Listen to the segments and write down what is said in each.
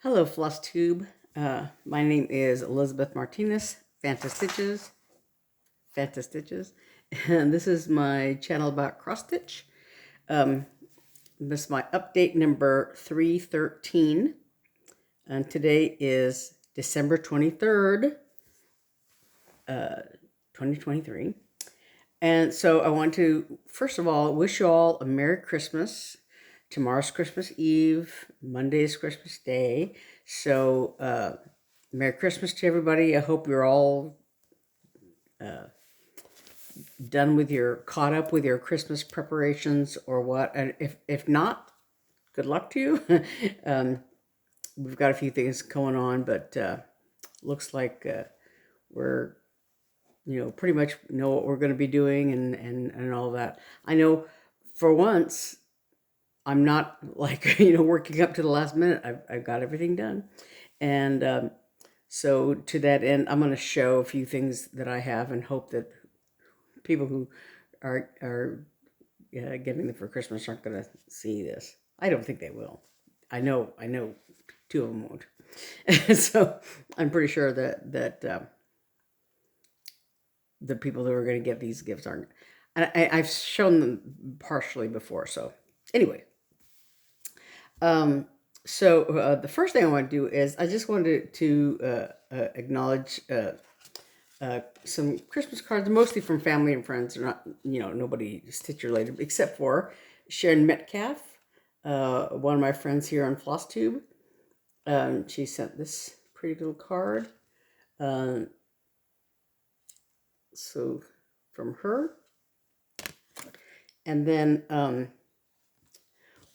Hello, Flosstube. My name is Elizabeth Martinez, phantastitches, and this is my channel about cross-stitch. This is my update number 313, and today is December 23rd, 2023. And so I want to, first of all, wish you all a Merry Christmas. Tomorrow's Christmas Eve, Monday's Christmas Day. So, Merry Christmas to everybody. I hope you're all caught up with your Christmas preparations or what. And if not, good luck to you. We've got a few things going on, but looks like we're, pretty much know what we're going to be doing and all that. I know for once, I'm not like, working up to the last minute. I've got everything done. And so to that end, I'm going to show a few things that I have and hope that people who are getting them for Christmas aren't going to see this. I don't think they will. I know two of them won't. So I'm pretty sure that the people who are going to get these gifts aren't. And I've shown them partially before. So anyway. So the first thing I want to do is I just wanted to acknowledge some Christmas cards, mostly from family and friends. They're not, nobody stitch related, except for Sharon Metcalf, one of my friends here on Flosstube. She sent this pretty little card. So from her. And then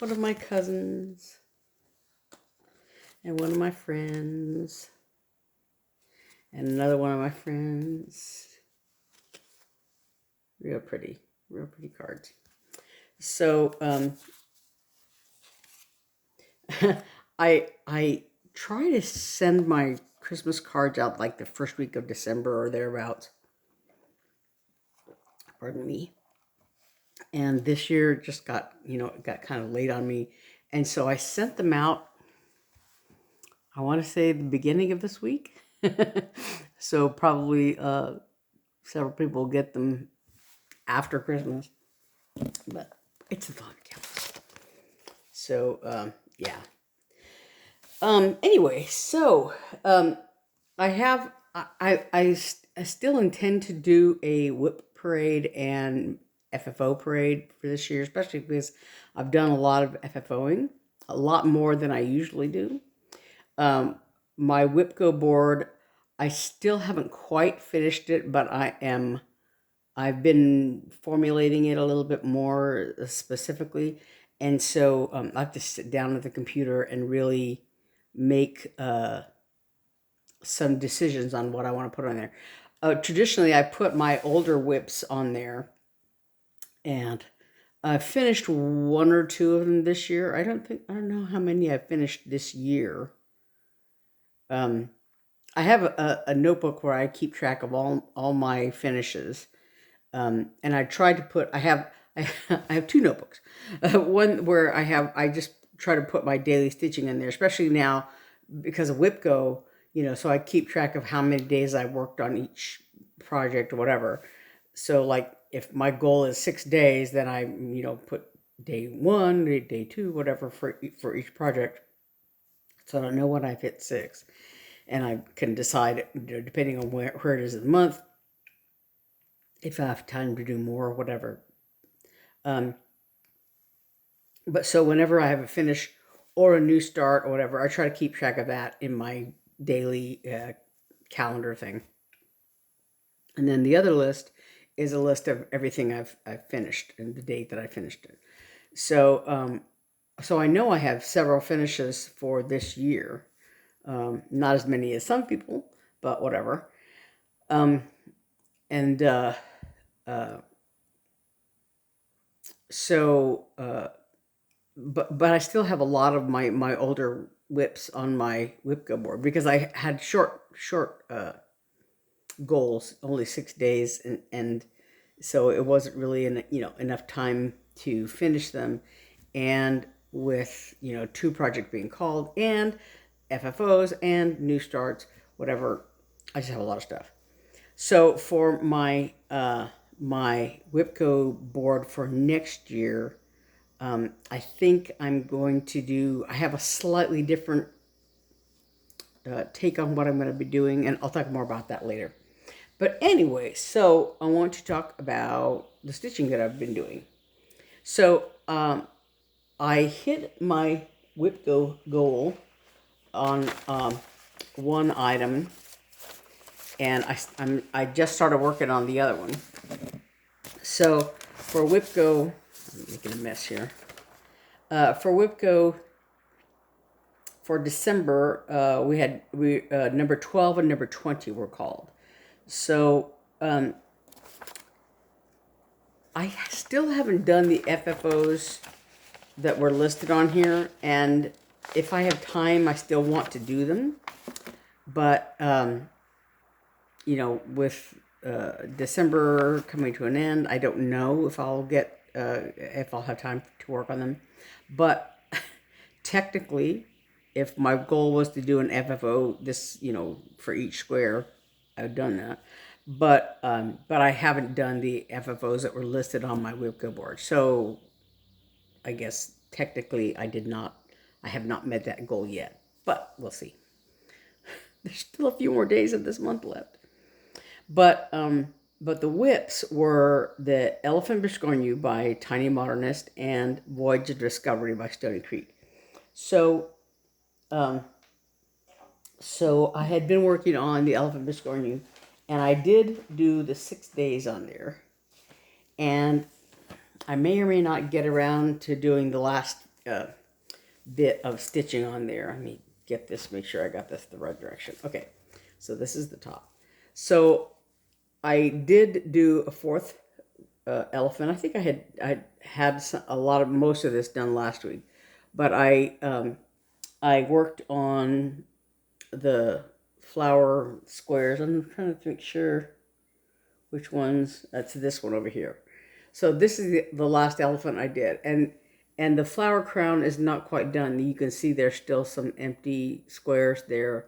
one of my cousins and one of my friends and another one of my friends. Real pretty cards. So I try to send my Christmas cards out like the first week of December or thereabouts. Pardon me. And this year just got, it got kind of late on me. And so I sent them out, I want to say the beginning of this week. So probably several people will get them after Christmas. But it's a thought counts. So, yeah. Anyway, so I still intend to do a whip parade and FFO parade for this year, especially because I've done a lot of FFOing, a lot more than I usually do. My WIPGO board, I still haven't quite finished it, but I've been formulating it a little bit more specifically. And so I have to sit down at the computer and really make some decisions on what I want to put on there. Traditionally, I put my older whips on there. And I finished one or two of them this year. I don't know how many I finished this year. I have a notebook where I keep track of all my finishes. And I tried to put, I have two notebooks. One where I just try to put my daily stitching in there, especially now because of WIPGO, so I keep track of how many days I worked on each project or whatever. So like, if my goal is 6 days, then I, put day 1, day 2, whatever for each project. So I know when I've hit 6. And I can decide, depending on where it is in the month, if I have time to do more or whatever. But so whenever I have a finish or a new start or whatever, I try to keep track of that in my daily calendar thing. And then the other list is a list of everything I've finished and the date that I finished it. So so I know I have several finishes for this year. Not as many as some people, but whatever. But I still have a lot of my older whips on my WIPGO board because I had short goals, only 6 days, and so it wasn't really enough time to finish them. And with 2 projects being called, and FFOs and new starts, whatever. I just have a lot of stuff. So for my my WIPGO board for next year, I think I'm going to do. I have a slightly different take on what I'm going to be doing, and I'll talk more about that later. But anyway, so I want to talk about the stitching that I've been doing. So I hit my WIPGO goal on one item, and I just started working on the other one. So for WIPGO, I'm making a mess here. For WIPGO for December, we number 12 and number 20 were called. So I still haven't done the FFOs that were listed on here, and if I have time, I still want to do them. But you know, with December coming to an end, I don't know if I'll get if I'll have time to work on them. But technically, if my goal was to do an FFO this, you know, for each square, I've done that. But I haven't done the FFOs that were listed on my WIPGO board. So I guess technically I have not met that goal yet. But we'll see. There's still a few more days of this month left. But the whips were the Elephant Biscornu by Tinymodernist and Voyage of Discovery by Stoney. So so I had been working on the Elephant Biscornu, and I did do the 6 days on there. And I may or may not get around to doing the last bit of stitching on there. Let me get this, make sure I got this the right direction. Okay, so this is the top. So I did do a fourth elephant. I think I had most of this done last week, but I worked on the flower squares. I'm trying to make sure which ones. That's this one over here. So this is the last elephant I did, and the flower crown is not quite done. You can see there's still some empty squares there,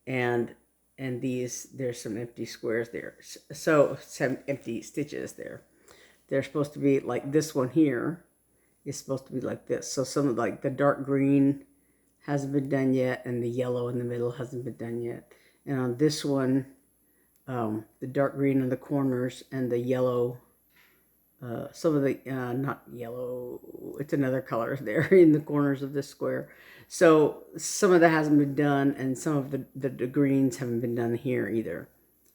and there's some empty squares there. So some empty stitches there. They're supposed to be like this one here is supposed to be like this. So some of like the dark green hasn't been done yet, and the yellow in the middle hasn't been done yet. And on this one, the dark green in the corners and the yellow, some of the, not yellow, it's another color there in the corners of this square. So some of that hasn't been done, and some of the greens haven't been done here either.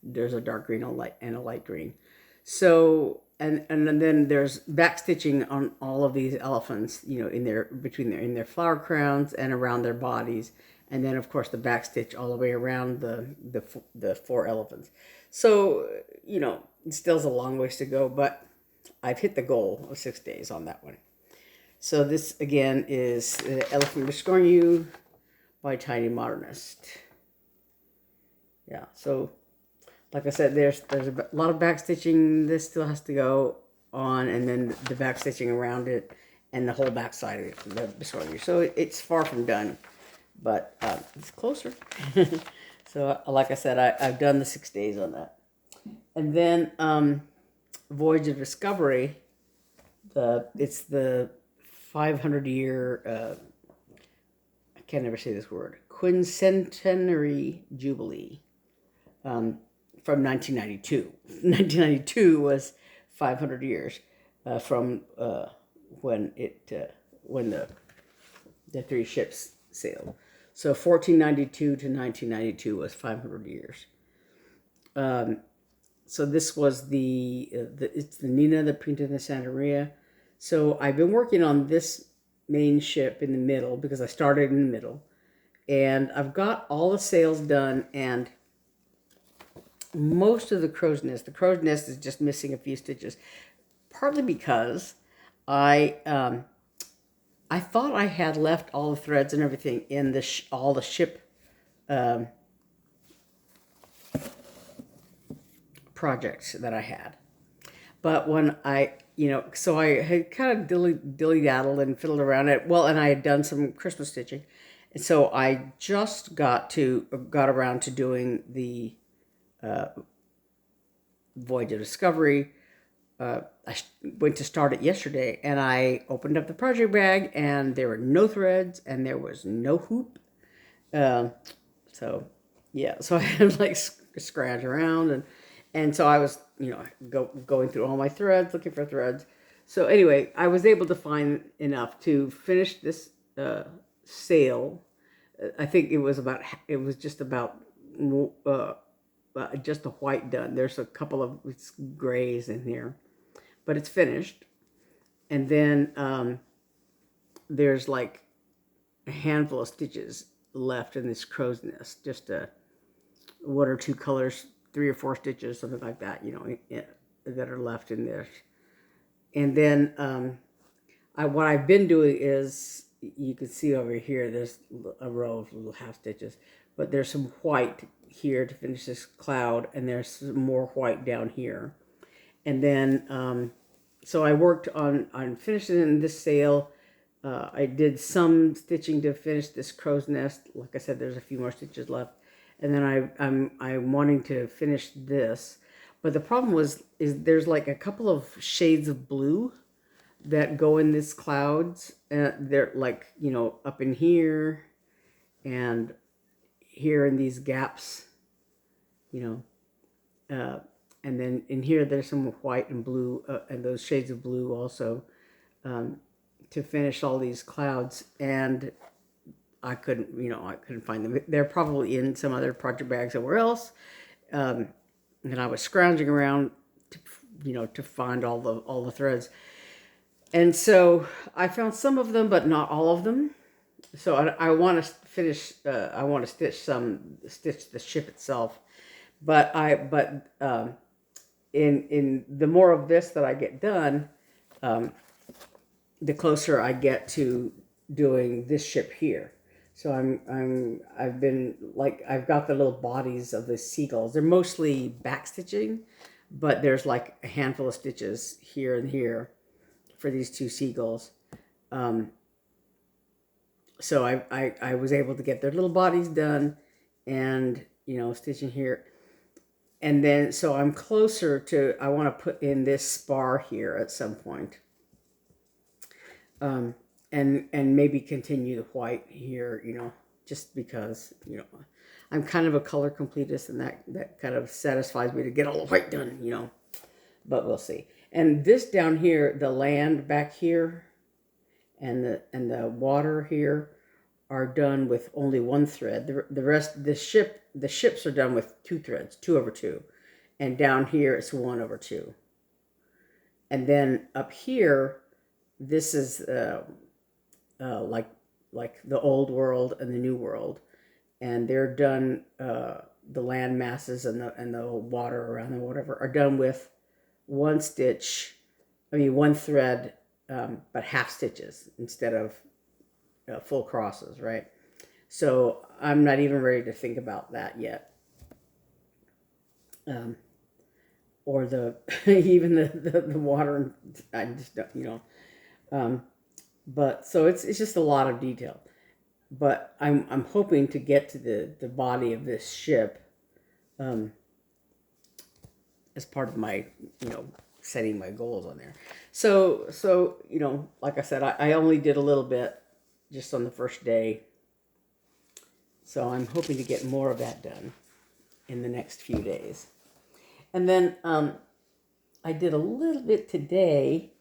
There's a dark green and a light green. So, and then there's back stitching on all of these elephants, you know, in their flower crowns and around their bodies. And then of course the back stitch all the way around the 4 elephants. So, you know, it still's a long ways to go, but I've hit the goal of 6 days on that one. So this again is Elephant Biscornu by Tinymodernist. Yeah, so like I said, there's a lot of back stitching. This still has to go on, and then the back stitching around it and the whole back side of the Biscornu. So it's far from done, but it's closer. So like I said, I've done the 6 days on that. And then Voyage of Discovery, it's the 500-year, I can't ever say this word, quincentenary jubilee from 1992. 1992 was 500 years from when the 3 ships sailed. So 1492 to 1992 was 500 years. So this was it's the Nina, the Pinta, and the Santa Maria. So I've been working on this main ship in the middle because I started in the middle. And I've got all the sails done and most of the crow's nest. The crow's nest is just missing a few stitches. Partly because I thought I had left all the threads and everything in all the ship projects that I had. But when so I had kind of dilly-daddled and fiddled around it. Well, and I had done some Christmas stitching. So I just got around to doing the Voyage of Discovery. I went to start it yesterday, and I opened up the project bag, and there were no threads, and there was no hoop. So yeah, so I had to like scratch around, and so I was, going through all my threads, looking for threads. So anyway, I was able to find enough to finish this sail. I think it was just about just the white done. There's a couple of grays in here, but it's finished. And then there's like a handful of stitches left in this crow's nest, just one or two colors, 3 or 4 stitches, something like that, that are left in there. And then what I've been doing is, you can see over here, there's a row of little half stitches, but there's some white here to finish this cloud, and there's some more white down here. And then, so I worked on finishing this sail. I did some stitching to finish this crow's nest. Like I said, there's a few more stitches left. And then I'm wanting to finish this. But the problem is there's like a couple of shades of blue that go in this clouds. They're like, up in here and here in these gaps, and then in here there's some white and blue, and those shades of blue also, to finish all these clouds. And I couldn't find them. They're probably in some other project bag somewhere else. And I was scrounging around to find all the threads. And so I found some of them, but not all of them. So I want to finish. I want to stitch the ship itself. But in the more of this that I get done, the closer I get to doing this ship here. So I've got the little bodies of the seagulls. They're mostly back stitching, but there's like a handful of stitches here and here for these 2 seagulls. So I was able to get their little bodies done, and stitching here. And then, so I'm closer to, I want to put in this spar here at some point. And maybe continue the white here, just because, I'm kind of a color completist, and that kind of satisfies me to get all the white done, but we'll see. And this down here, the land back here and the water here are done with only 1 thread. The rest, the ships are done with 2 threads, 2/2. And down here it's 1/2. And then up here, this is like the old world and the new world, and they're done. The land masses and the water around them, whatever, are done with 1 thread, but half stitches instead of full crosses, right? So I'm not even ready to think about that yet. Or even the water, I just don't, but so it's just a lot of detail. But I'm hoping to get to the body of this ship, as part of my, setting my goals on there. So like I said, I only did a little bit just on the first day. So I'm hoping to get more of that done in the next few days. And then I did a little bit today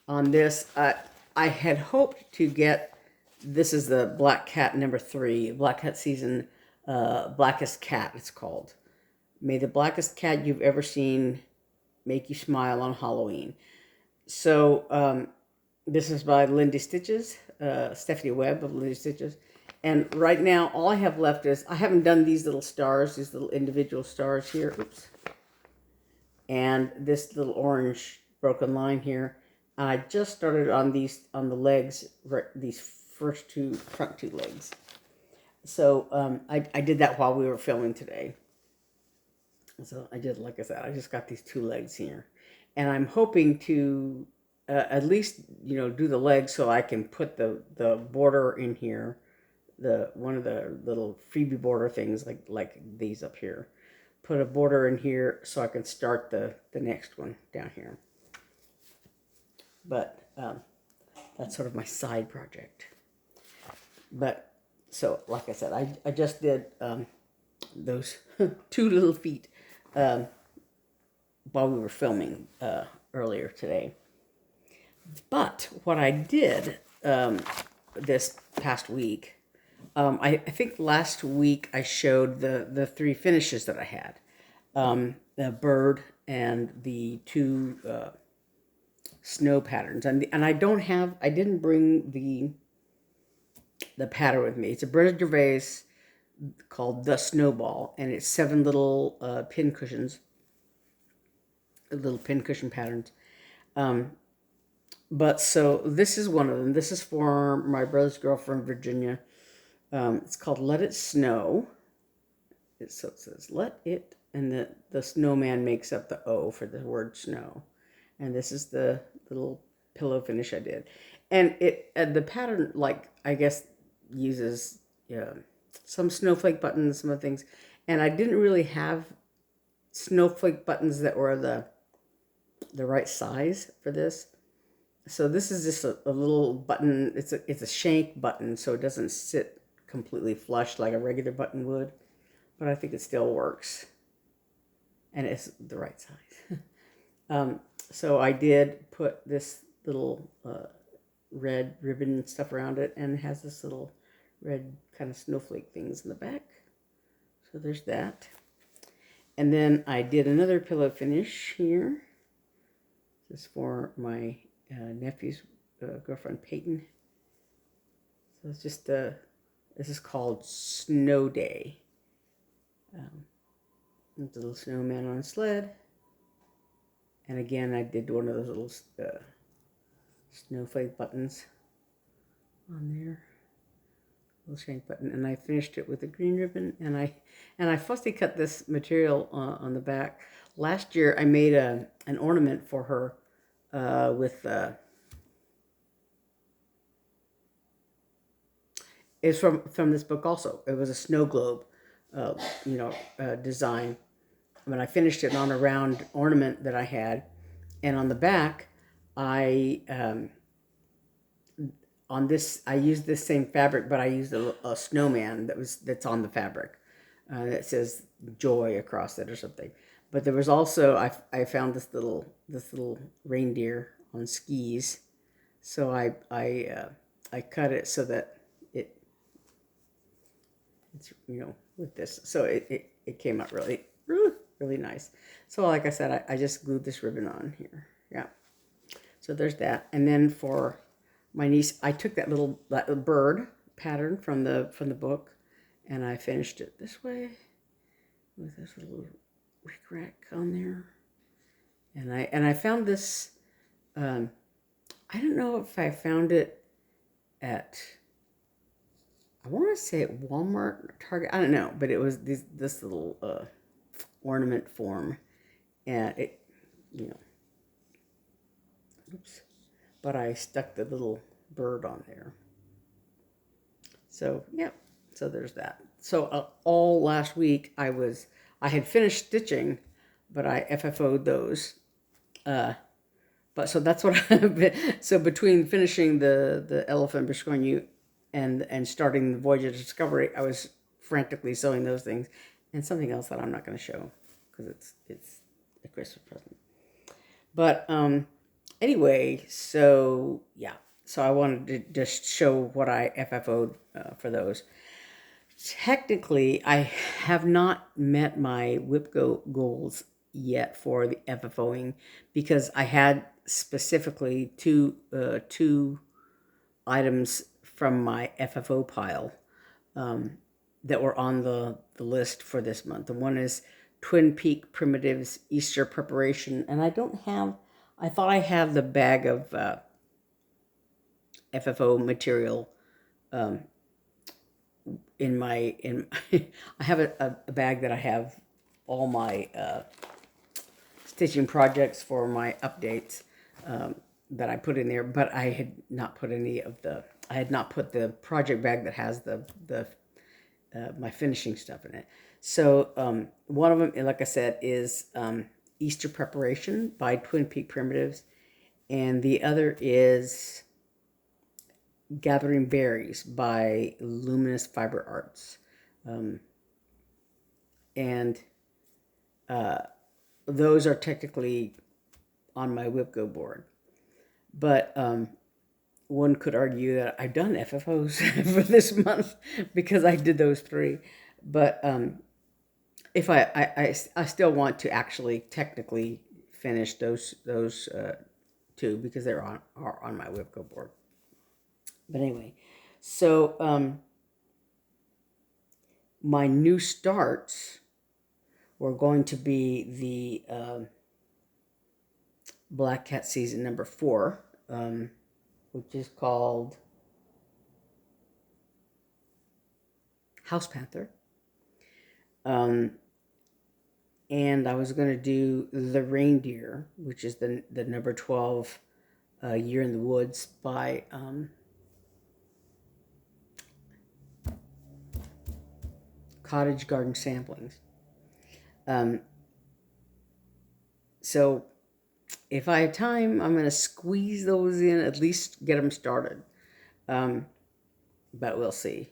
on this. I had hoped to get, this is the Black Cat number 3, Black Cat season, Blackest Cat it's called. May the blackest cat you've ever seen make you smile on Halloween. So this is by Lindy Stitches, Stephanie Webb of Lindy Stitches. And right now, all I have left is, I haven't done these little stars, these little individual stars here. Oops. And this little orange broken line here. And I just started on these, on the legs, these front 2 legs. So I did that while we were filming today. So I did, like I said, I just got these 2 legs here. And I'm hoping to at least, do the legs so I can put the border in here, one of the little freebie border things like these up here. Put a border in here so I can start the next one down here. But that's sort of my side project. But so like I said, I just did those 2 little feet while we were filming earlier today. But what I did this past week, I think last week I showed the 3 finishes that I had. The bird and the 2 snow patterns. And I didn't bring the pattern with me. It's a Brenda Gervais called The Snowball, and it's 7 little pin cushions, little pin cushion patterns. But so this is one of them. This is for my brother's girlfriend, Virginia. It's called Let It Snow. So it says, let it, and the snowman makes up the O for the word snow. And this is the little pillow finish I did. And the pattern, like, I guess, uses some snowflake buttons, some other things. And I didn't really have snowflake buttons that were the right size for this. So this is just a little button. It's a shank button, so it doesn't sit completely flush like a regular button would. But I think it still works. And it's the right size. So I did put this little red ribbon and stuff around it, and it has this little red kind of snowflake things in the back. So there's that. And then I did another pillow finish here. This is for my nephew's girlfriend, Peyton. So it's just, this is called Snow Day. There's a little snowman on a sled. And again, I did one of those little snowflake buttons on there. Little shank button. And I finished it with a green ribbon. And I fussy cut this material on the back. Last year, I made an ornament for her with... it's from this book also. It was a snow globe, design. When I finished it on a round ornament that I had, and on the back, I used this same fabric, but I used a snowman that's on the fabric that says joy across it or something. But there was also I found this little reindeer on skis, so I cut it so that it's with this, so it came out really nice. So like I said, I just glued this ribbon on here. Yeah. So there's that. And then for my niece, I took that little bird pattern from the book, and I finished it this way with this little rick-rack on there. And I found this. I don't know if I found it at, I want to say at Walmart or Target. I don't know, but it was this little ornament form, and it, oops. But I stuck the little bird on there. So yeah, so there's that. So all last week I had finished stitching, but I FFO'd those. But so that's what I've been. So between finishing the elephant Biscornu and starting the Voyage of Discovery, I was frantically sewing those things, and something else that I'm not going to show because it's a Christmas present. But anyway, so yeah, so I wanted to just show what I FFO'd for those. Technically, I have not met my WIPGO goals yet for the FFOing because I had specifically two items from my FFO pile that were on the list for this month. The one is Twin Peak Primitives Easter Preparation, and I thought I have the bag of FFO material I have a bag that I have all my stitching projects for my updates that I put in there, but I had not put any of the I had not put the project bag that has the my finishing stuff in it. So one of them, like I said, is Easter Preparation by Twin Peak Primitives, and the other is Gathering Berries by Luminous Fiber Arts. And those are technically on my WIPGO board. But one could argue that I've done FFOs for this month because I did those 3. But if I still want to actually technically finish those 2 because they're on my WIPGO board. But anyway, so my new starts were going to be the Black Cat season number 4, which is called House Panther. And I was going to do the Reindeer, which is the number 12 Year in the Woods by Cottage Garden Samplings. So if I have time, I'm going to squeeze those in, at least get them started. But we'll see.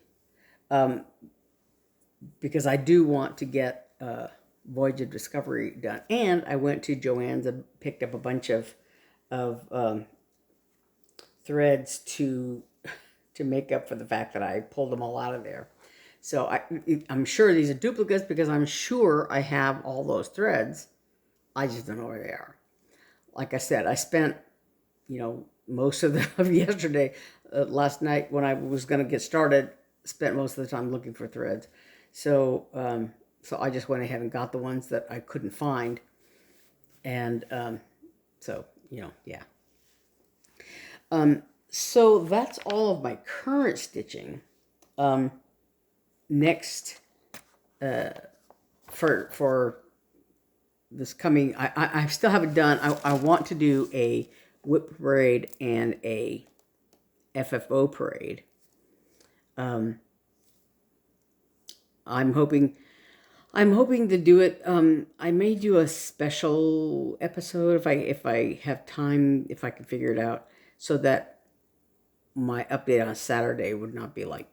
Because I do want to get Voyage of Discovery done. And I went to Joann's and picked up a bunch of threads to make up for the fact that I pulled them all out of there. So I'm sure these are duplicates because I'm sure I have all those threads. I just don't know where they are. Like I said, I spent, most of yesterday, last night when I was going to get started, spent most of the time looking for threads. So I just went ahead and got the ones that I couldn't find. And so so that's all of my current stitching. Next, for this coming, I still haven't done, I want to do a WIP parade and a FFO parade. I'm hoping to do it. I may do a special episode if I have time, if I can figure it out, so that my update on Saturday would not be like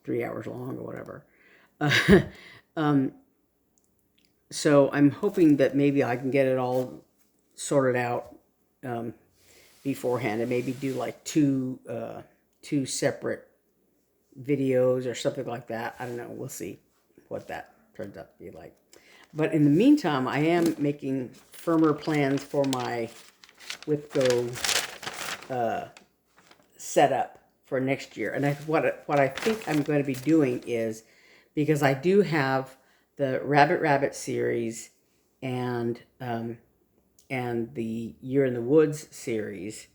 3 hours long or whatever. So I'm hoping that maybe I can get it all sorted out beforehand, and maybe do like two separate videos or something like that. I don't know. We'll see what that turns out to be like. But in the meantime, I am making firmer plans for my WIPGO setup for next year. And what I think I'm going to be doing is, because I do have the Rabbit series and the Year in the Woods series,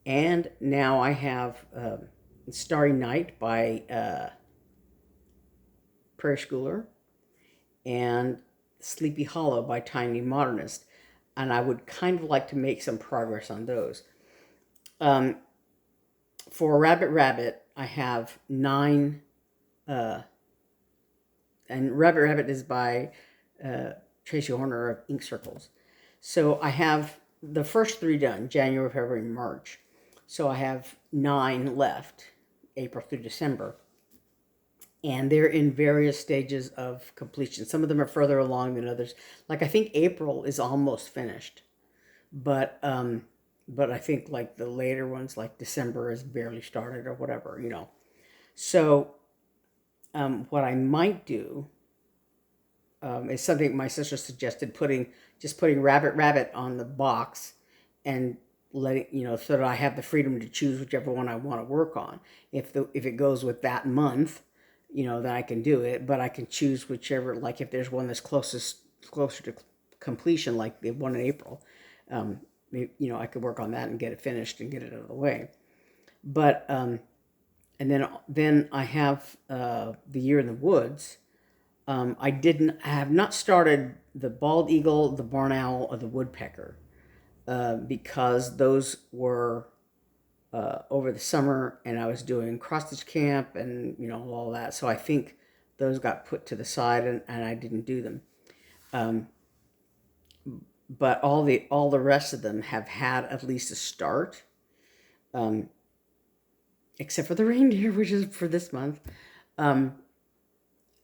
and now I have Starry Night by Prairie Schooler and Sleepy Hollow by Tinymodernist, and I would kind of like to make some progress on those. For Rabbit, I have 9, and Rabbit is by Tracy Horner of Ink Circles. So I have the first 3 done, January, February, March. So I have 9 left, April through December. And they're in various stages of completion. Some of them are further along than others. Like I think April is almost finished, but I think like the later ones, like December, is barely started or whatever, So what I might do is something my sister suggested, putting Rabbit on the box and letting, so that I have the freedom to choose whichever one I want to work on. If it goes with that month, then I can do it, but I can choose whichever, like if there's one that's closer to completion, like the one in April, I could work on that and get it finished and get it out of the way. But and then I have the Year in the Woods. I have not started the Bald Eagle, the Barn Owl, or the Woodpecker, because those were over the summer, and I was doing cross-stitch camp and, you know, all that. So I think those got put to the side, and I didn't do them. But all the rest of them have had at least a start, except for the reindeer, which is for this month.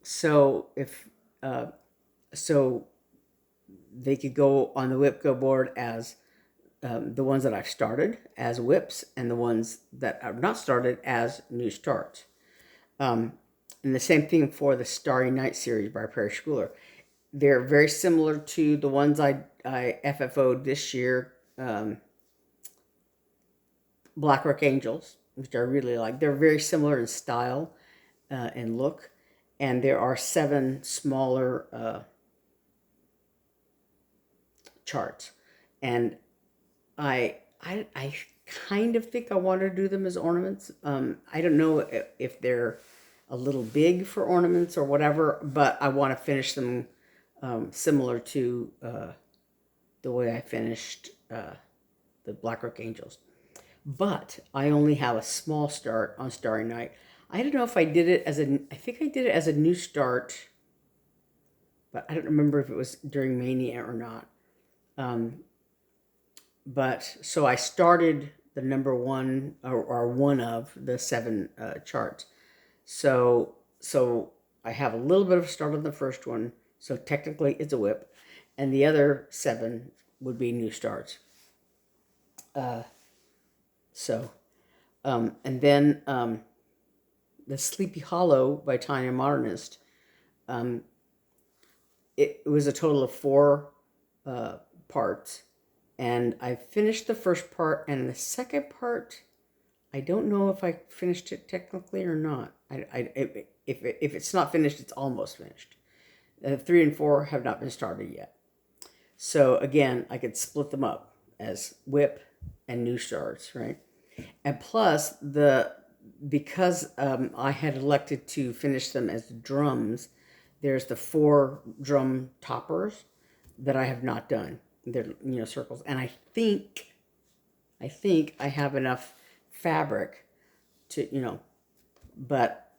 So if so, they could go on the WIPGO board as the ones that I've started as whips, and the ones that I've not started as new starts. And the same thing for the Starry Night series by Prairie Schooler. They're very similar to the ones I FFO'd this year, Black Rock Angels, which I really like. They're very similar in style and look, and there are 7 smaller charts, and I kind of think I want to do them as ornaments. I don't know if they're a little big for ornaments or whatever, but I want to finish them similar to the way I finished the Black Rock Angels. But I only have a small start on Starry Night. I don't know if I did it as I think I did it as a new start, but I don't remember if it was during Mania or not. But so I started the number 1 or one of the 7 charts. So I have a little bit of a start on the first one. So technically it's a whip, and the other 7 would be new starts. And then the Sleepy Hollow by Tinymodernist. It was a total of 4 parts. And I finished the first part, and the second part, I don't know if I finished it technically or not. If it's not finished, it's almost finished. 3 and 4 have not been started yet. So again, I could split them up as whip and new starts, right? And plus, because I had elected to finish them as drums, there's the 4 drum toppers that I have not done. They're, you know, circles, and I think I have enough fabric to, you know, but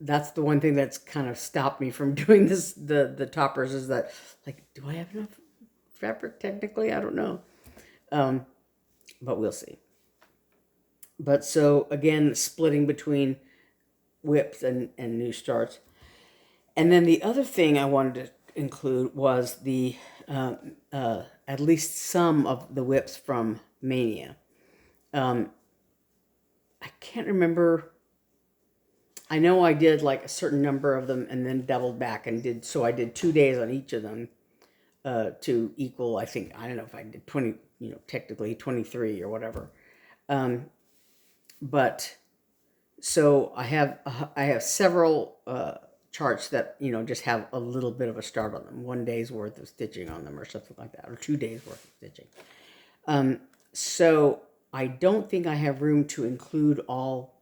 that's the one thing that's kind of stopped me from doing this. The toppers is that, like, do I have enough fabric technically? I don't know, but we'll see. But so again, splitting between whips and new starts, and then the other thing I wanted to include was the at least some of the whips from Mania. I can't remember. I know I did like a certain number of them and then doubled back and did, so I did 2 days on each of them to equal, I think, I don't know if I did 20, you know, technically 23 or whatever. But so I have several charts that, you know, just have a little bit of a start on them, 1 day's worth of stitching on them or something like that, or 2 days worth of stitching. So I don't think I have room to include all,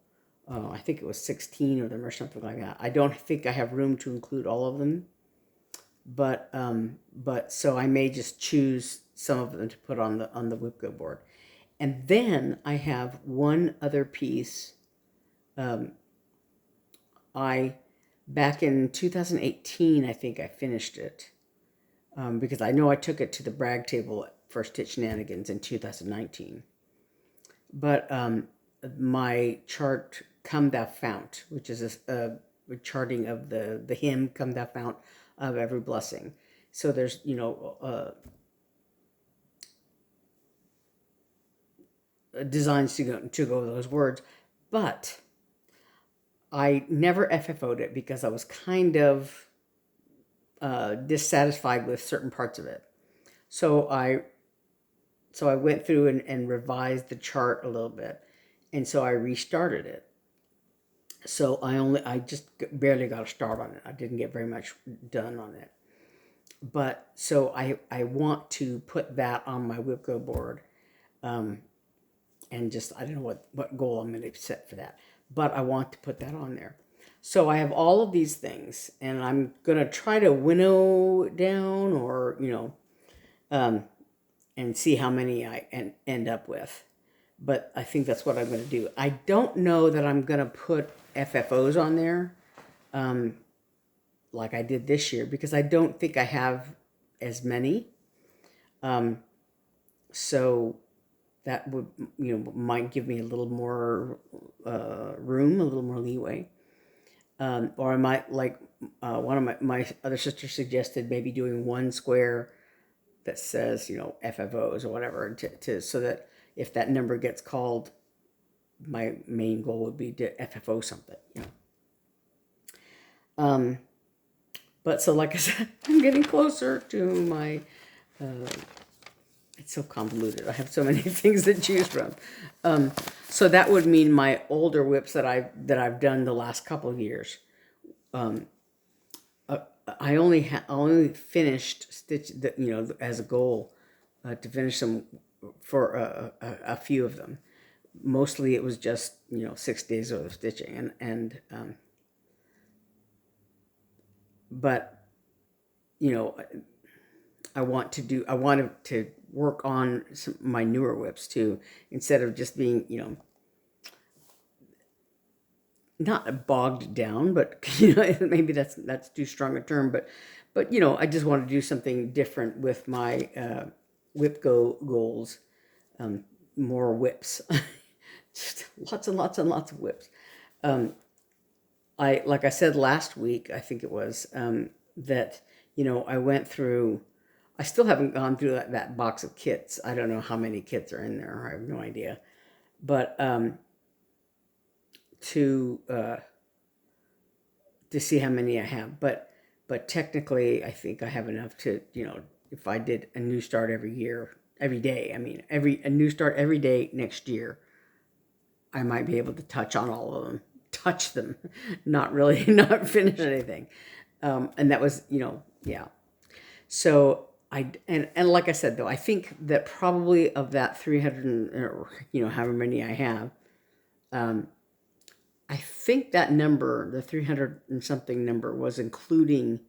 I think it was 16 of them or something like that. I don't think I have room to include all of them, but so I may just choose some of them to put on the WIPGO board. And then I have one other piece. Back in 2018, I think I finished it, because I know I took it to the brag table for Stitch Shenanigans in 2019. But my chart, Come Thou Fount, which is a charting of the hymn, Come Thou Fount of Every Blessing. So there's, you know, designs to go with those words, but I never FFO'd it because I was kind of dissatisfied with certain parts of it. So I went through and revised the chart a little bit, and so I restarted it. So I just barely got a start on it. I didn't get very much done on it. But so I want to put that on my WIPGO board, and just, I don't know what goal I'm going to set for that, but I want to put that on there. So I have all of these things, and I'm going to try to winnow down, or, you know, and see how many I end up with. But I think that's what I'm going to do. I don't know that I'm going to put FFOs on there like I did this year, because I don't think I have as many. So that would, might give me a little more room, a little more leeway. Or I might, like one of my other sisters suggested, maybe doing one square that says, FFOs or whatever, so that if that number gets called, my main goal would be to FFO something, But so, like I said, I'm getting closer to my, it's so convoluted. I have so many things to choose from. So that would mean my older whips that I've done the last couple of years. I only finished stitch, as a goal to finish them for a few of them. Mostly it was just 6 days worth of stitching, but I wanted to work on my newer whips too, instead of just being not bogged down, but maybe that's too strong a term, but I just want to do something different with my WIPGO goals. More whips, just lots and lots and lots of whips. Like I said last week, I think it was, that I went through. I still haven't gone through that box of kits. I don't know how many kits are in there. I have no idea, but to see how many I have. But technically, I think I have enough to, if I did a new start every day. I mean, a new start every day next year, I might be able to touch on all of them. Touch them, not really, not finish anything. And that was, yeah. So and like I said, though, I think that probably of that 300, or, however many I have, I think that number, the 300 and something number, was including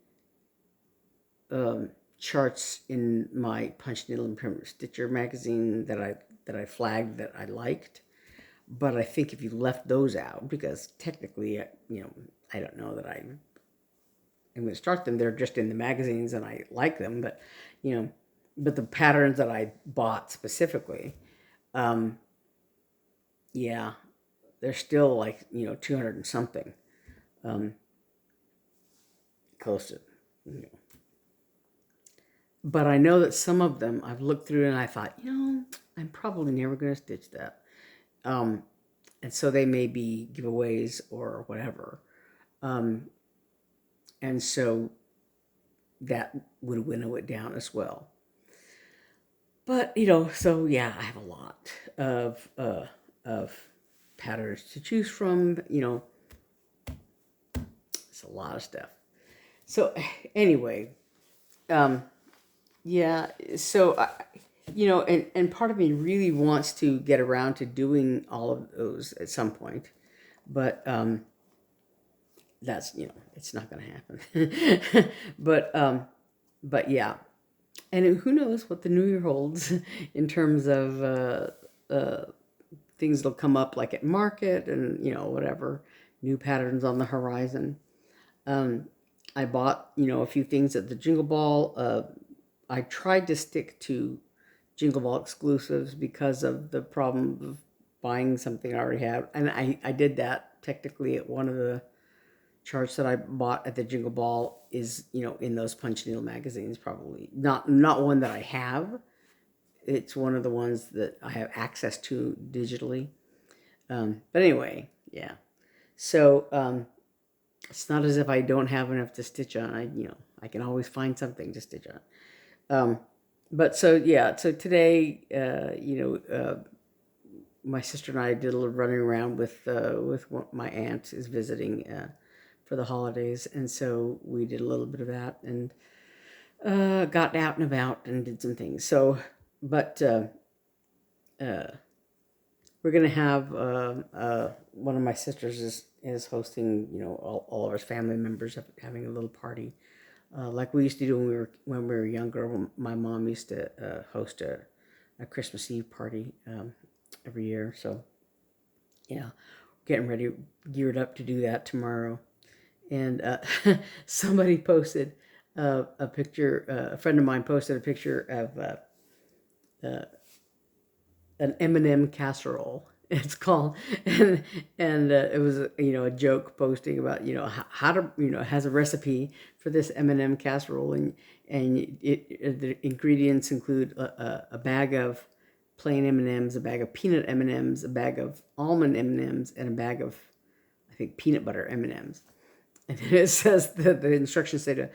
charts in my Punch Needle and Print Stitcher magazine that I flagged that I liked. But I think if you left those out, because technically, I don't know that I'm going to start them. They're just in the magazines and I like them, but but the patterns that I bought specifically, yeah, they're still like 200 and something, close to. But I know that some of them I've looked through and I thought, I'm probably never going to stitch that. And so they may be giveaways or whatever. And so that would winnow it down as well. But, so yeah, I have a lot of patterns to choose from, it's a lot of stuff. So anyway, yeah, so and part of me really wants to get around to doing all of those at some point, but that's it's not going to happen. But yeah, and who knows what the new year holds in terms of things that'll come up, like at market and whatever, new patterns on the horizon. I bought a few things at the Jingle Ball. I tried to stick to Jingle Ball exclusives because of the problem of buying something I already have. And I did that technically at one of the charts that I bought at the Jingle Ball is, in those Punch Needle magazines, probably. Not one that I have. It's one of the ones that I have access to digitally. But anyway, yeah. So it's not as if I don't have enough to stitch on. I can always find something to stitch on. But so, yeah, so today, my sister and I did a little running around with what my aunt is visiting for the holidays. And so we did a little bit of that and got out and about and did some things. So, but we're going to have one of my sisters is hosting, all of our family members having a little party. Like we used to do when we were younger. My mom used to host a Christmas Eve party every year. So yeah, getting ready, geared up to do that tomorrow. And somebody posted a picture. A friend of mine posted a picture of an M&M casserole. It's called, and it was a joke posting about how to it has a recipe for this M&M casserole, and the ingredients include a bag of plain M&Ms, a bag of peanut M&Ms, a bag of almond M&Ms, and a bag of, I think, peanut butter M&Ms. And then it says that the instructions say to,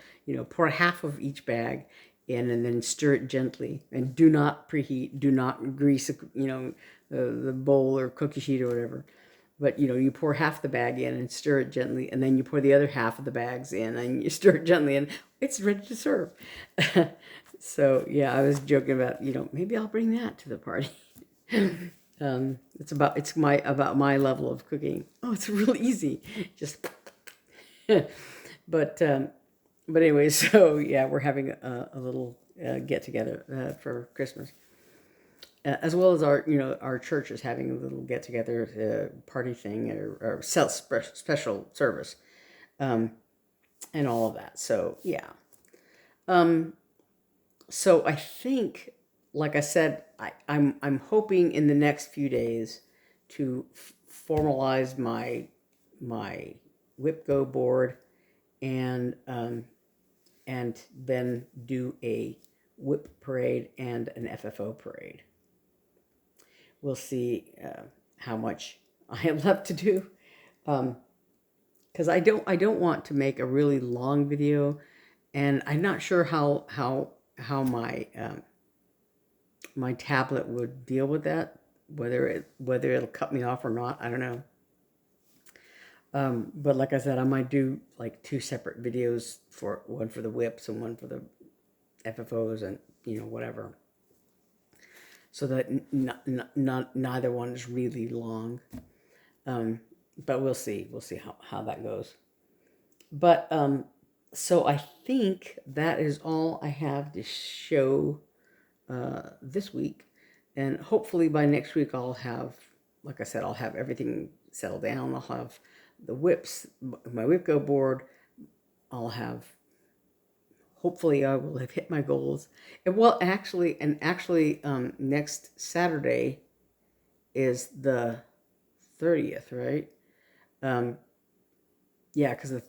pour half of each bag in and then stir it gently. And do not preheat, do not grease, the bowl or cookie sheet or whatever. But, you pour half the bag in and stir it gently. And then you pour the other half of the bags in and you stir it gently. And it's ready to serve. So, yeah, I was joking about, maybe I'll bring that to the party. It's about my level of cooking. Oh, it's real easy. Just... but anyway, so yeah, we're having a little get together for Christmas, as well as our church is having a little get together party thing or special service, and all of that. So yeah, so I think, like I said, I'm hoping in the next few days to formalize my WIPGO board, and then do a WIP parade and an FFO parade. We'll see how much I have left to do, because I don't want to make a really long video, and I'm not sure how my my tablet would deal with that, whether it'll cut me off or not. I don't know. But like I said, I might do like 2 separate videos, for one for the whips and one for the FFOs, and whatever, so that neither one is really long. But we'll see how that goes. But so I think that is all I have to show this week, and hopefully by next week I'll have, like I said, I'll have everything settled down. I'll have the whips, my WIPGO board. I'll have, hopefully I will have hit my goals. And well, actually, next Saturday is the 30th, right? Yeah, because the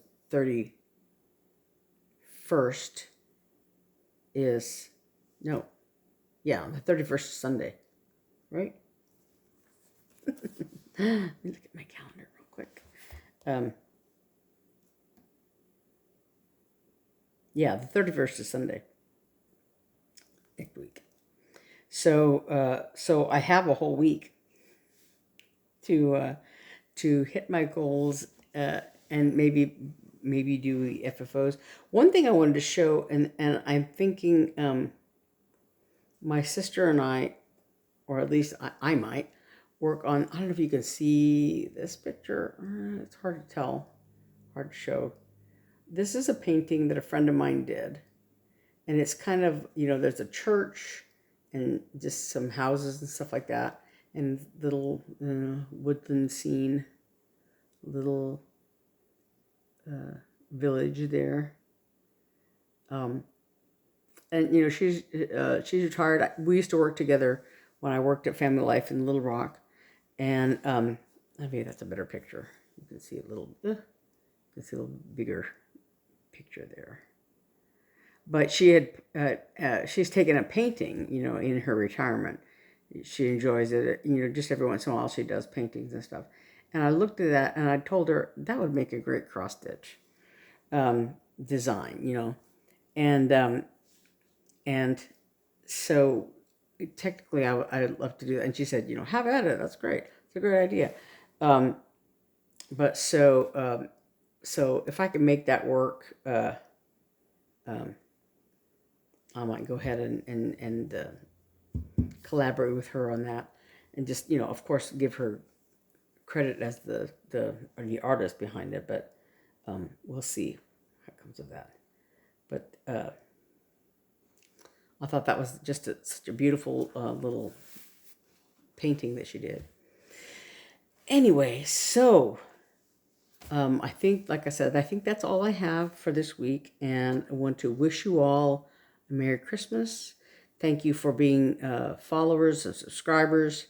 31st is, no, yeah, the 31st is Sunday, right? Let me look at my calendar real quick. Yeah, the 31st is Sunday next week. So so I have a whole week to hit my goals, and maybe do the FFOs. One thing I wanted to show, and I'm thinking my sister and I, or at least I might work on, I don't know if you can see this picture. It's hard to tell, hard to show. This is a painting that a friend of mine did. And it's kind of, there's a church and just some houses and stuff like that. And little woodland scene, little village there. And, she's retired. We used to work together when I worked at Family Life in Little Rock. And maybe that's a better picture. You can see a little bigger picture there. But she had she's taken a painting, in her retirement. She enjoys it, just every once in a while she does paintings and stuff. And I looked at that and I told her that would make a great cross stitch design, and so technically I'd love to do that. And she said, have at it. That's great. It's a great idea. But so if I can make that work, I might go ahead and collaborate with her on that, and just, of course, give her credit as the artist behind it. But we'll see what comes of that. But I thought that was just such a beautiful little painting that she did. Anyway, so I think, like I said, I think that's all I have for this week. And I want to wish you all a Merry Christmas. Thank you for being followers and subscribers,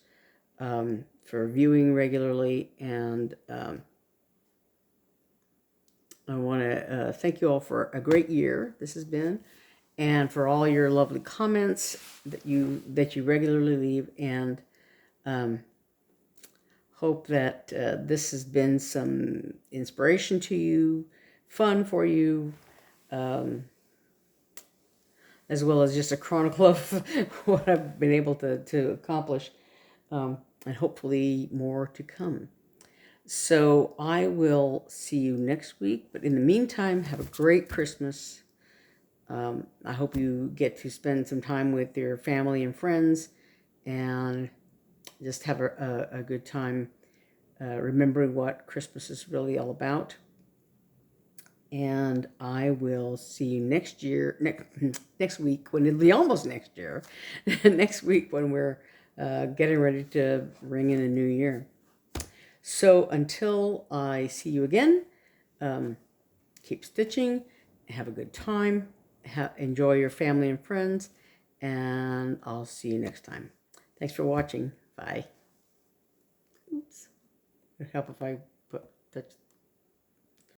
for viewing regularly. And I want to thank you all for a great year this has been, and for all your lovely comments that you regularly leave. And hope that this has been some inspiration to you, fun for you, as well as just a chronicle of what I've been able to accomplish, and hopefully more to come. So I will see you next week. But in the meantime, have a great Christmas. I hope you get to spend some time with your family and friends, and just have a good time remembering what Christmas is really all about. And I will see you next year, next week, when it'll be almost next year, next week when we're getting ready to ring in a new year. So until I see you again, keep stitching, have a good time, enjoy your family and friends, and I'll see you next time. Thanks for watching. Bye. Oops. It would help if I put touch